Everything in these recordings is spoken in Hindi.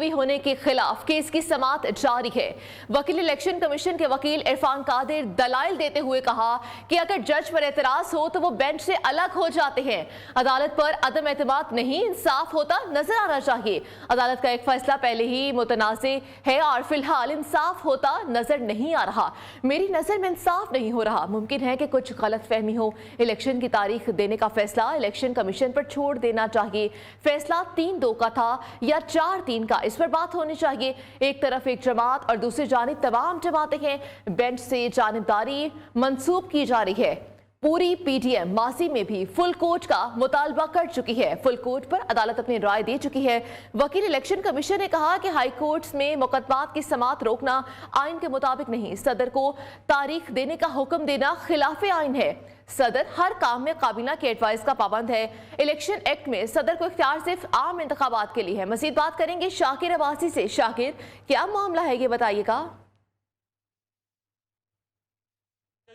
मुलतवी होने के खिलाफ केस की समाअत जारी है। वकील इलेक्शन कमीशन के वकील इरफान कादिर दलाइल देते हुए कहा कि अगर जज पर एतराज हो तो वो बेंच से अलग हो जाते हैं। अदालत पर अदम एतमाद नहीं, इंसाफ होता नजर आना चाहिए। अदालत का एक फैसला पहले ही मुतनाज़े है और फिलहाल इंसाफ होता नजर नहीं आ रहा। मेरी नजर में इंसाफ नहीं हो रहा। मुमकिन है कि कुछ गलत फहमी हो। इलेक्शन की तारीख देने का फैसला इलेक्शन कमीशन पर छोड़ देना चाहिए। फैसला 3-2 का था या 4-3 का, इस पर बात होनी चाहिए। एक तरफ एक जमात और दूसरी जानिब तमाम जमातें हैं। बेंच से जानिबदारी मंसूब की जा रही है। पूरी पीडीएम माजी में भी फुल कोर्ट का मुतालबा कर चुकी है। फुल कोर्ट पर अदालत अपनी राय दे चुकी है। वकील इलेक्शन कमीशन ने कहा कि हाई कोर्ट्स में मुकदमात की समाअत रोकना आइन के मुताबिक नहीं, सदर को तारीख देने का हुक्म देना खिलाफ आइन है। सदर हर काम में काबीना की एडवाइस का पाबंद है। इलेक्शन एक्ट में सदर को इख्तियार सिर्फ आम इंतखाबात के लिए है। मजीद बात करेंगे शाकिर अब्बासी से। शाकिर, क्या मामला है ये बताइएगा।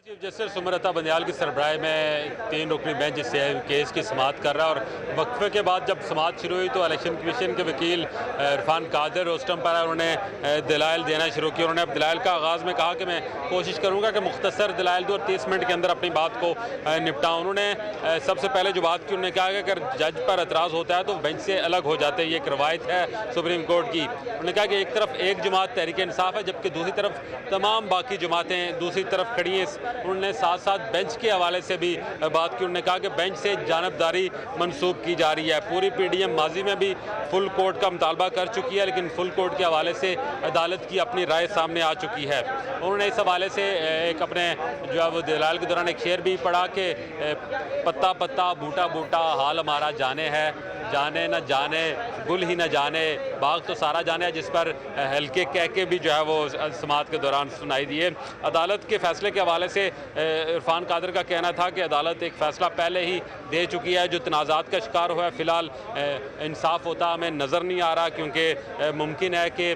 चीफ जस्टिस सुमरता बंदयाल की सरबराही में 3 रुकनी बेंच इस केस की समाअत कर रहा है और वक्फे के बाद जब समाअत शुरू हुई तो इलेक्शन कमीशन के वकील इरफान कादिर उस टाइम पर उन्होंने दलाइल देना शुरू किया। उन्होंने अब दलाइल का आगाज़ में कहा कि मैं कोशिश करूँगा कि मुख्तसर दलाइल दूँ और 30 मिनट के अंदर अपनी बात को निपटाऊँ। उन्होंने सबसे पहले जो बात की, उन्होंने कहा कि अगर जज पर एतराज़ होता है तो बेंच से अलग हो जाते हैं। ये एक रवायत है सुप्रीम कोर्ट की। उन्होंने कहा कि एक तरफ एक जमात तहरीक इंसाफ है जबकि दूसरी तरफ तमाम बाकी जमातें दूसरी तरफ खड़ी हैं। उन्होंने साथ साथ बेंच के हवाले से भी बात की। उन्होंने कहा कि बेंच से जानबदारी मंसूब की जा रही है। पूरी पीडीएम माजी में भी फुल कोर्ट का मुतालबा कर चुकी है, लेकिन फुल कोर्ट के हवाले से अदालत की अपनी राय सामने आ चुकी है। उन्होंने इस हवाले से एक अपने जो है वो दलाल के दौरान एक शेर भी पढ़ा कि पत्ता पत्ता बूटा बूटा हाल हमारा जाने है, जाने न जाने गुल ही न जाने बाग तो सारा जाने है, जिस पर हल्के कह के भी जो है वो समाअत के दौरान सुनाई दिए। अदालत के फैसले के हवाले से इरफान कादिर का कहना था कि अदालत एक फ़ैसला पहले ही दे चुकी है जो तनाज़ात का शिकार हुआ है। फ़िलहाल इंसाफ होता हमें नज़र नहीं आ रहा क्योंकि मुमकिन है कि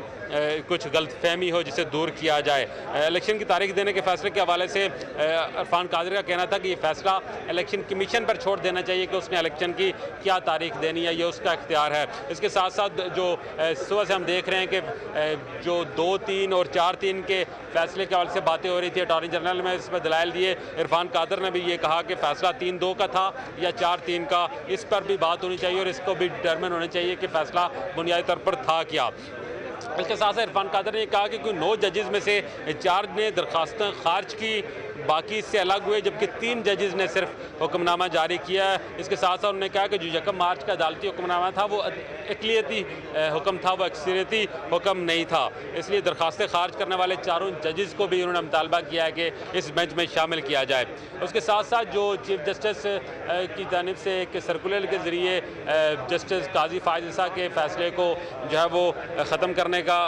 कुछ गलतफहमी हो जिसे दूर किया जाए। इलेक्शन की तारीख देने के फैसले के हवाले से इरफान कादिर का कहना था कि ये फैसला इलेक्शन कमीशन पर छोड़ देना चाहिए कि उसने इलेक्शन की क्या तारीख देनी है, ये उसका इख्तियार है। इसके साथ साथ जो सुबह से हम देख रहे हैं कि जो 2-3 और 4-3 के फैसले के हवाले से बातें हो रही थी, अटॉर्नी जनरल में इस पर दलाइल दिए। इरफान कादिर ने भी ये कहा कि फैसला 3-2 का था या 4-3 का, इस पर भी बात होनी चाहिए और इसको भी डिटरमिन होना चाहिए कि फैसला बुनियादी तौर पर था क्या। इसके साथ साथ इरफान कादिर ने कहा कि कोई 9 जजेस में से 4 ने दरख्वास्तें खारिज की, बाकी इससे अलग हुए, जबकि 3 जजेस ने सिर्फ हुक्मनामा जारी किया है। इसके साथ साथ उन्होंने कहा कि जो 1 मार्च का अदालती हुक्मनामा था वो अक़लियती हुक्म था, वो अक्सरियती हुक्म नहीं था। इसलिए दरख्वास्तें खारिज करने वाले 4 जजेस को भी उन्होंने मुतालबा किया है कि इस बेंच में शामिल किया जाए। उसके साथ साथ जो चीफ जस्टिस की जानिब से एक सर्कुलर के ज़रिए जस्टिस काजी फायज़ ईसा के फ़ैसले को जो है वो ख़त्म करने का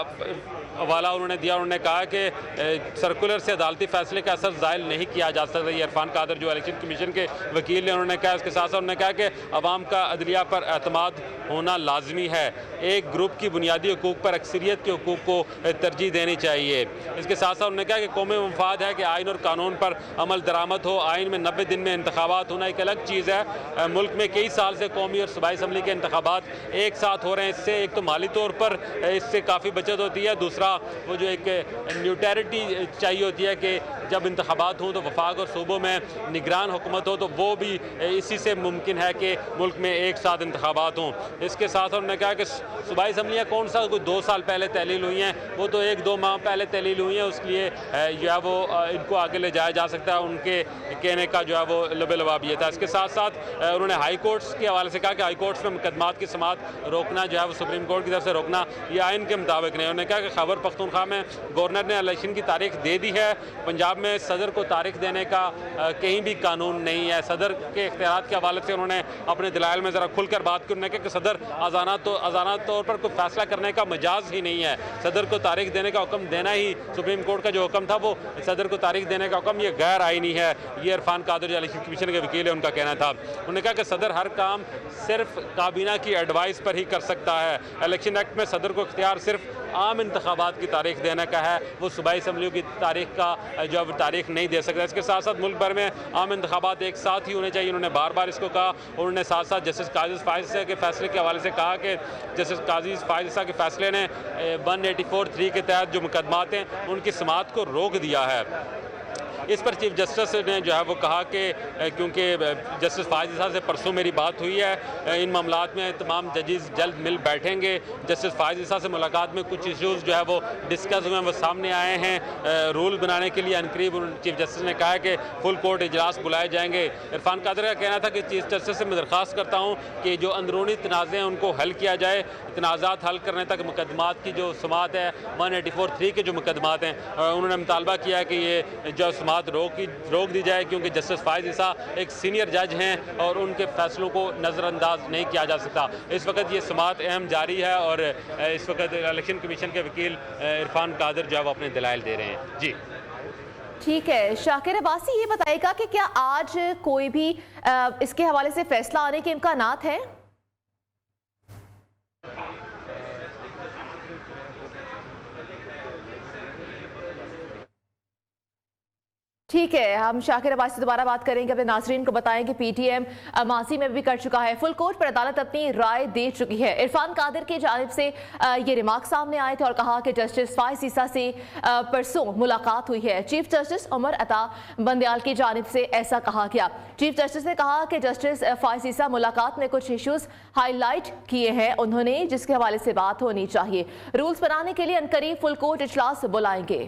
हवाला उन्होंने दिया। उन्होंने कहा कि सर्कुलर से अदालती फैसले का असर ज़ायल नहीं किया जा सकता। ये इरफान कादिर जो इलेक्शन कमीशन के वकील ने उन्होंने कहा। इसके साथ साथ उन्होंने कहा कि अवाम का अदलिया पर एतमाद होना लाजमी है। एक ग्रुप की बुनियादी हकूक़ पर अक्सरियत के हकूक़ को तरजीह देनी चाहिए। इसके साथ साथ उन्होंने कहा कि कौमी मफाद है कि आइन और कानून पर अमल दरामद हो। आइन में 90 दिन में इंतखाबात होना एक अलग चीज़ है। मुल्क में कई साल से कौमी और सूबाई असम्बली के इंतखाबात एक साथ हो रहे हैं। इससे एक तो माली तौर पर इससे काफ़ी बचत होती है, दूसरा वो जो एक न्यूट्रलिटी चाहिए होती है कि जब इंतखाबात हों तो वफाक और सूबों में निगरान हुकूमत हो, तो वो भी इसी से मुमकिन है कि मुल्क में एक साथ इंतखाबात हों। इसके साथ उन्होंने कहा कि सूबाई असम्बलियाँ कौन सा कोई 2 साल पहले तहलील हुई हैं, वो तो 1-2 माह पहले तहलील हुई हैं। उसके लिए जो है वो इनको आगे ले जाया जा सकता है। उनके कहने का जो है वो लबे-लबाब ये था। इसके साथ साथ उन्होंने हाई कोर्ट्स के हवाले से कहा कि हाई कोर्ट्स में मुकदमात की समाअत रोकना जो है वो सुप्रीम कोर्ट की तरफ से रोकना ये आइन के मुताबिक नहीं। उन्होंने कहा कि खैबर पख्तूनख्वा में गवर्नर ने इलेक्शन की तारीख दे दी है। पंजाब में सदर को तारीख देने का कहीं भी कानून नहीं है। सदर के इख्तियारात के हवाले से उन्होंने अपने दलाइल में ज़रा खुलकर बात की। उन्होंने कहा कि सदर आज़ाना तौर पर कोई फैसला करने का मजाज ही नहीं है। सदर को तारीख देने का हुक्म देना ही सुप्रीम कोर्ट का जो हुक्म था वो सदर को तारीख देने का हुक्म ये गैर आइनी है। ये इरफान कादिर जो इलेक्शन कमीशन के वकील है उनका कहना था। उन्होंने कहा कि सदर हर काम सिर्फ काबीना की एडवाइस पर ही कर सकता है। इलेक्शन एक्ट में सदर को इख्तियार सिर्फ आम इंतखाबात की तारीख देने का है, वो सूबाई असम्बलियों की तारीख का जो तारीख नहीं दे सकता। इसके साथ साथ मुल्क भर में आम इंतखाबात एक साथ ही होने चाहिए। उन्होंने बार बार इसको कहा और उन्होंने साथ साथ जस्टिस काजी फायज़ ईसा के फैसले के हवाले से कहा कि जस्टिस काजी फायज़ ईसा के फैसले ने 184(3) के तहत जो मुकदमात हैं उनकी समाअत को रोक दिया है। इस पर चीफ जस्टिस ने जो है वो कहा कि क्योंकि जस्टिस फायज़ ईसा से परसों मेरी बात हुई है, इन मामलात में तमाम जजेस जल्द मिल बैठेंगे। जस्टिस फायज़ ईसा से मुलाकात में कुछ इश्यूज़ जो है वो डिस्कस हुए हैं, वो सामने आए हैं। रूल बनाने के लिए अनकरीब चीफ जस्टिस ने कहा है कि फुल कोर्ट इजलास बुलाए जाएंगे। इरफान कादर का कहना था कि चीफ जस्टिस से मैं दरख्वास्त करता हूँ कि जो अंदरूनी तनाज़े हैं उनको हल किया जाए। तनाज़ात हल करने तक मुकदमात की जो समाअत है 184(3) के जो मुकदमात हैं उन्होंने मुतालबा किया है कि ये जो रोक दी जाए, क्योंकि जस्टिस फायज़ ईसा एक सीनियर जज हैं और उनके फैसलों को नज़रअंदाज नहीं किया जा सकता। इस वक्त ये समाअत अहम जारी है और इस वक्त इलेक्शन कमीशन के वकील इरफान कादर जो है वो अपने दलाइल दे रहे हैं। जी ठीक है, शाकिर अब्बासी ये बताएगा कि क्या आज कोई भी इसके हवाले से फैसला आने के इम्कानात हैं? ठीक है, हम शाकिर अब्बासी से दोबारा बात करेंगे। अपने नाज़रीन को बताएं कि पीटीएम माजी में भी कर चुका है। फुल कोर्ट पर अदालत अपनी राय दे चुकी है। इरफान कादर की जानिब से ये रिमार्क सामने आए थे और कहा कि जस्टिस फायज़ ईसा से परसों मुलाकात हुई है। चीफ जस्टिस उमर अता बंदयाल की जानिब से ऐसा कहा गया। चीफ जस्टिस ने कहा कि जस्टिस फायज़ ईसा मुलाकात में कुछ इशूज़ हाईलाइट किए हैं उन्होंने, जिसके हवाले से बात होनी चाहिए। रूल्स बनाने के लिए अनकरीब फुल कोर्ट इजलास बुलाएंगे।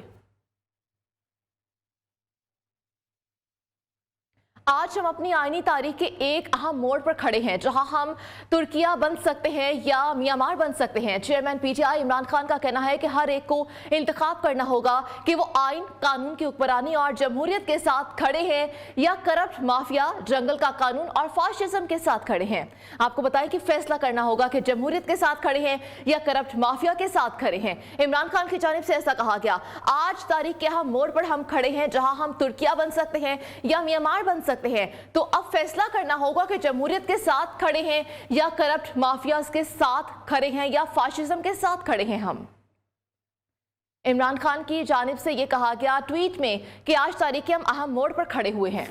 आज हम अपनी आईनी तारीख के एक अहम मोड़ पर खड़े हैं जहां हम तुर्किया बन सकते हैं या म्यांमार बन सकते हैं। चेयरमैन पीटीआई इमरान खान का कहना है कि हर एक को इंतखाब करना होगा कि वो आइन, कानून की हुक्मरानी और जमहूरियत के साथ खड़े हैं या करप्ट माफिया, जंगल का कानून और फाशिज्म के साथ खड़े हैं। आपको बताएं कि फैसला करना होगा कि जमहूरियत के साथ खड़े हैं या करप्ट माफिया के साथ खड़े हैं। इमरान खान की जानिब से ऐसा कहा गया। आज तारीख के अहम मोड़ पर हम खड़े हैं जहां हम तुर्किया बन सकते हैं या म्यांमार बन सकते हैं। तो अब फैसला करना होगा कि जमहूरियत के साथ खड़े हैं या करप्ट माफियाज के साथ खड़े हैं या फाशिज्म के साथ खड़े हैं हम। इमरान खान की जानिब से यह कहा गया ट्वीट में कि आज तारीख के हम अहम मोड़ पर खड़े हुए हैं।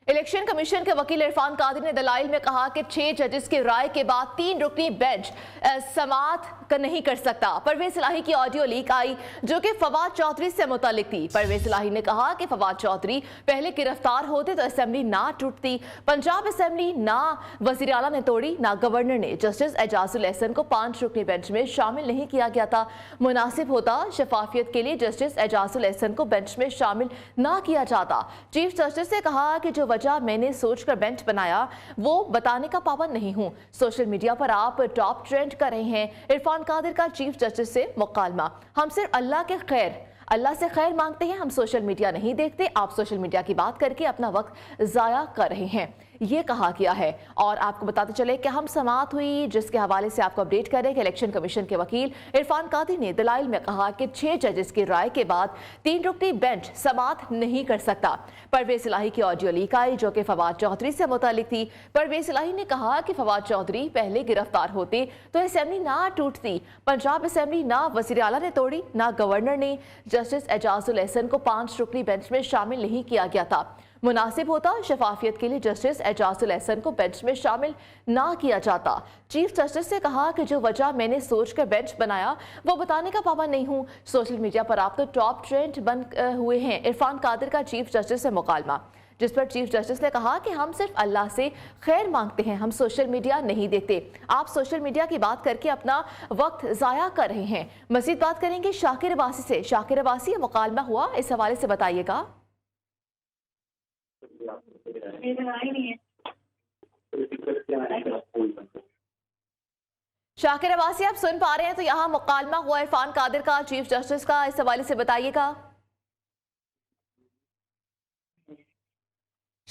इलेक्शन कमीशन के वकील इरफान कादर ने दलाइल में कहा कि 6 जजेस की राय के बाद 3 रुकनी बेंच समाअत नहीं कर सकता। परवेज इलाही की ऑडियो लीक आई जो कि फवाद चौधरी से मुतालिक थी। परवेज इलाही ने कहा कि फवाद चौधरी पहले गिरफ्तार होते तो असेंबली ना टूटती। पंजाब असेंबली ना वजीर आला ने तोड़ी, ना गवर्नर ने। जस्टिस एजाजुल एहसन को 5 रुकनी बेंच में शामिल नहीं किया गया था। मुनासिब होता शफाफियत के लिए जस्टिस एजाजुल एहसन को बेंच में शामिल ना किया जाता। चीफ जस्टिस ने कहा कि जो वजह मैंने सोचकर बेंच बनाया वो बताने का पाबंद नहीं हूं। सोशल मीडिया पर आप टॉप ट्रेंड कर रहे हैं। इरफान कादर का चीफ जस्टिस से मुकालमा। हम सिर्फ अल्लाह से खैर मांगते हैं, हम सोशल मीडिया नहीं देखते। आप सोशल मीडिया की बात करके अपना वक्त जाया कर रहे हैं, ये कहा गया है। और आपको बताते चले कि हम समाअत हुई जिसके हवाले से आपको अपडेट करें कि इलेक्शन कमीशन के वकील इरफान कादर ने दलाइल में कहा कि 6 जजेस की राय के बाद 3 रुकनी बेंच समाअत नहीं कर सकता। परवेज इलाही की ऑडियो लीक आई जो कि फवाद चौधरी से मुतालिक थी। परवेज इलाही ने कहा कि फवाद चौधरी पहले गिरफ्तार होते तो असेंबली ना टूटती। पंजाब असेंबली ना वजीर आला ने तोड़ी, ना गवर्नर ने। जस्टिस एजाजुल एहसन को 5 रुकनी बेंच में शामिल नहीं किया गया था। मुनासिब होता शफाफियत के लिए जस्टिस एजाजुल एहसन को बेंच में शामिल ना किया जाता। चीफ जस्टिस ने कहा कि जो वजह मैंने सोचकर बेंच बनाया वो बताने का पाबंद नहीं हूं। सोशल मीडिया पर आप तो टॉप ट्रेंड बन हुए हैं। इरफान कादर का चीफ जस्टिस से मुकालमा, जिस पर चीफ जस्टिस ने कहा कि हम सिर्फ अल्लाह से खैर मांगते हैं, हम सोशल मीडिया नहीं देखते। आप सोशल मीडिया की बात करके अपना वक्त जाया कर रहे हैं। मजीद बात करेंगे शाकिर अब्बासी से। शाकिर अब्बासी, मुकालमा हुआ, इस हवाले से बताइएगा। शाकिर अब्बासी, आप सुन पा रहे हैं तो यहाँ मुकालमा हुआ इरफान कादर का चीफ जस्टिस का, इस हवाले से बताइएगा।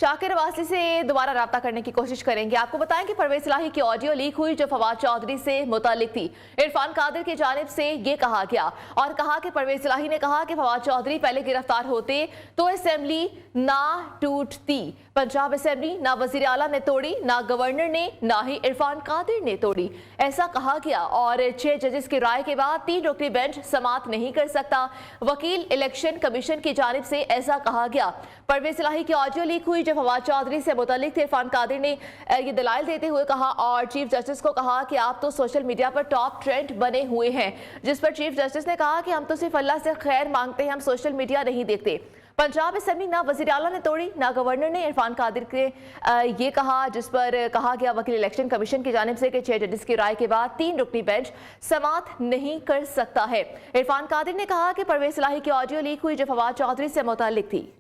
शाकिर अब्बासी से दोबारा राब्ता करने की कोशिश करेंगे। आपको बताएं कि परवेज इलाही की ऑडियो लीक हुई जो फवाद चौधरी से मुतालिक थी। इरफान कादिर की जानिब से ये कहा गया और कहा कि परवेज इलाही ने कहा कि फवाद चौधरी पहले गिरफ्तार होते तो असेंबली ना टूटती। पंजाब असेंबली ना वजीर आला ने तोड़ी, ना गवर्नर ने, ना ही इरफान कादिर ने तोड़ी, ऐसा कहा गया। और 6 जजेस की राय के बाद 3 रुकनी बेंच समाअत नहीं कर सकता। वकील इलेक्शन कमीशन की जानिब से ऐसा कहा गया। परवेज इलाही की ऑडियो लीक हुई जो फवाद चौधरी से मुतालिक थे। इरफान कादिर ने ये दलाइल देते हुए कहा और चीफ जस्टिस को कहा कि आप तो सोशल मीडिया पर टॉप ट्रेंड बने हुए हैं, जिस पर चीफ जस्टिस ने कहा कि हम तो सिर्फ अल्लाह से खैर मांगते हैं, हम सोशल मीडिया नहीं देखते। पंजाब असेंबली ना वजीर आला ने तोड़ी, ना गवर्नर ने। इरफान कादिर के ये कहा, जिस पर कहा गया वकील इलेक्शन कमीशन की जानिब से कि 6 जजेस की राय के बाद 3 रुकनी बेंच समाअत नहीं कर सकता है। इरफान कादिर ने कहा कि परवेज इलाही की ऑडियो लीक हुई जो फवाद चौधरी से मुतालिक थी।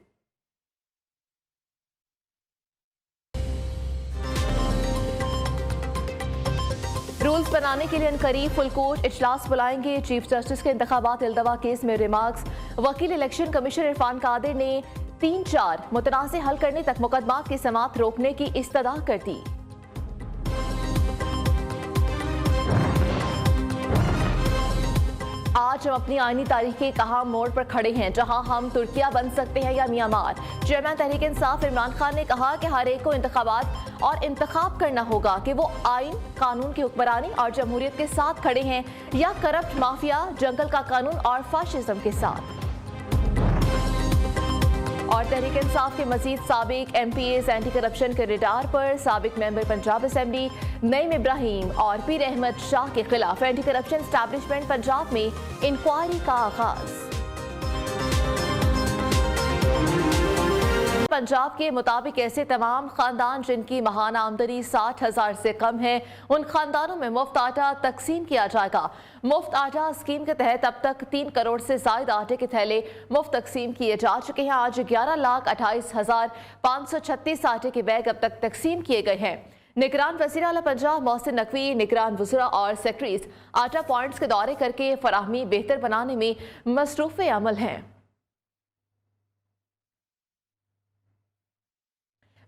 रूल्स बनाने के लिए अनकरीब फुल कोर्ट इजलास बुलाएंगे। चीफ जस्टिस के इंतखाबात इल्तवा केस में रिमार्क्स। वकील इलेक्शन कमीशन इरफान कादिर ने 3-4 मुतनाज़े हल करने तक मुकदमात की समाअत रोकने की इस्तदा कर दी। आज हम अपनी आईनी तारीख के कहां मोड़ पर खड़े हैं, जहां हम तुर्किया बन सकते हैं या म्यांमार। चेयरमैन तहरीक इंसाफ इमरान खान ने कहा कि हर एक को इंतखाबात और इंतखाब करना होगा कि वो आइन, कानून की हुक्मरानी और जमहूरियत के साथ खड़े हैं या करप्ट माफिया, जंगल का कानून और फाशिज्म के साथ। और तहरीक इंसाफ के मजीद साबिक MPAs एंटी करप्शन के रडार पर। साबिक मेंबर पंजाब असेंबली नईम इब्राहिम और पीर अहमद शाह के खिलाफ एंटी करप्शन एस्टैब्लिशमेंट पंजाब में इंक्वायरी का आगाज। पंजाब के मुताबिक ऐसे तमाम खानदान जिनकी महाना आमदनी 60,000 से कम है, उन खानदानों में मुफ्त आटा तकसीम किया जाएगा। मुफ्त आटा स्कीम के तहत अब तक 3 करोड़ से ज्यादा आटे के थैले मुफ्त तकसीम किए जा चुके हैं। आज 11,28,536 आटे के बैग अब तक तकसीम किए गए हैं। निगरान वज़ीर आला पंजाब मोहसिन नकवी, निगरान वज़रा और सेक्रेटरीज आटा पॉइंट्स के दौरे करके फराहमी बेहतर बनाने में मसरूफ़ अमल हैं।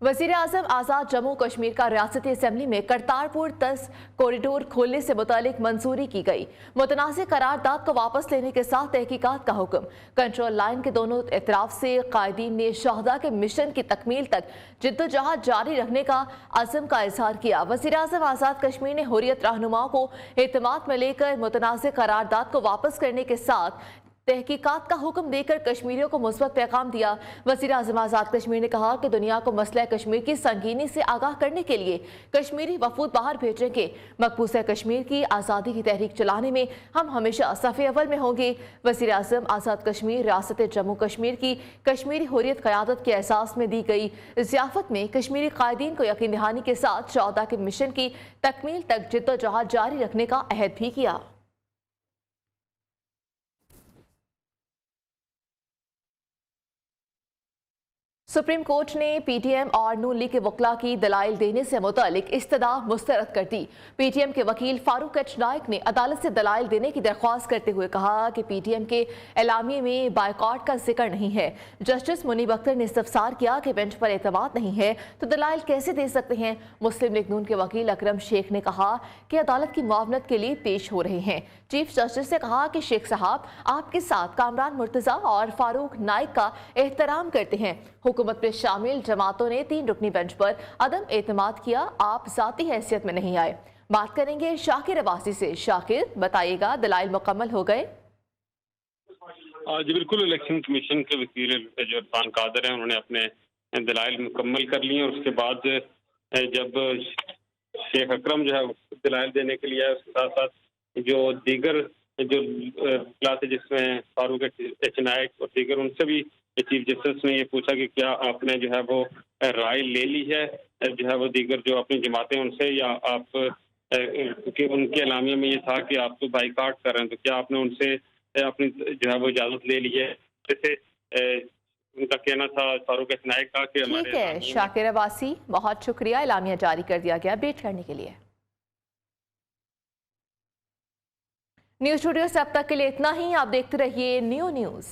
वज़ीर आज़म आज़ाद जम्मू कश्मीर का रियासती असेंबली में करतारपुर तस कॉरिडोर खोलने से मुतालिक मंजूरी की गई। मुतनाज़े करारदाद को वापस लेने के साथ तहकीकात का हुक्म। कंट्रोल लाइन के दोनों इतराफ से कायदीन ने शहदा के मिशन की तकमील तक जिद्दोजहद जारी रखने का अज़म का इजहार किया। वज़ीर आज़म आज़ाद कश्मीर ने हुर्रियत रहनुमाओं को एतमाद में लेकर मुतनाज़े करारदाद को वापस करने के साथ तहकीकात का हुक्म देकर कश्मीरियों को मुस्बत पैगाम दिया। वज़ीर आज़म आज़ाद कश्मीर ने कहा कि दुनिया को मसला कश्मीर की संगीनी से आगाह करने के लिए कश्मीरी वफूद बाहर भेजेंगे। मकबूजा कश्मीर की आज़ादी की तहरीक चलाने में हम हमेशा सफ़े अव्वल में होंगे। वज़ीर आज़म आज़ाद कश्मीर रियासत जम्मू कश्मीर की कश्मीरी हुर्रियत क़यादत के एहसास में दी गई ज़ियाफ़त में कश्मीरी कायदीन को यकीन दहानी के साथ शहदा के मिशन की तकमील तक जिद्दोजहद जारी रखने का अहद भी किया। सुप्रीम कोर्ट ने PTM और नून लीग के वकला की दलाइल देने से मुतालिक इस्तदा मुस्तरद कर दी। PTM के वकील फारूक एच नाइक ने अदालत से दलाइल देने की दरख्वास्त करते हुए कहा कि PTM के एलामिये में बायकॉट का जिक्र नहीं है। जस्टिस मुनीब अख्तर ने इस्तफसार किया कि बेंच पर एतमाद नहीं है तो दलाइल कैसे दे सकते हैं। मुस्लिम लीग नून के वकील अकरम शेख ने कहा कि अदालत की मुआवनत के लिए पेश हो रहे हैं। चीफ जस्टिस ने कहा कि शेख साहब आपके साथ कामरान मुर्तजा और फारूक नाइक का एहतराम करते हैं। हुकूमत में शामिल जमातों ने 3 रुकनी बेंच पर अदम एतमाद किया, आप जाती हैसियत में नहीं आए। बात करेंगे शाकिर अब्बासी से। शाकिर, बताइएगा दलाइल मुकम्मल हो गए? जी बिल्कुल, इलेक्शन कमीशन के वकील जो इरफान कादिर हैं उन्होंने अपने दलाइल मुकम्मल कर लिए और उसके बाद जब शेख अकरम जो है दलाइल देने के लिए उसके साथ साथ जो दीगर जो क्लास है जिसमें फारूक एच नाइक और दीगर, उनसे भी चीफ जस्टिस ने ये पूछा कि क्या आपने जो है वो राय ले ली है जो है वो दीगर जो अपनी जमातें उनसे, या आप क्योंकि उनके एलामिया में ये था कि आप तो बाइकाट कर रहे हैं, तो क्या आपने उनसे अपनी जो है वो इजाजत ले ली है। जैसे उनका कहना था फारूक एच नाइक का कि हमारे। ठीक है शाकिर अब्बासी, बहुत शुक्रिया। एलामिया जारी कर दिया गया अपडेट करने के लिए। न्यूज़ स्टूडियो से अब तक के लिए इतना ही। आप देखते रहिए न्यू न्यूज़।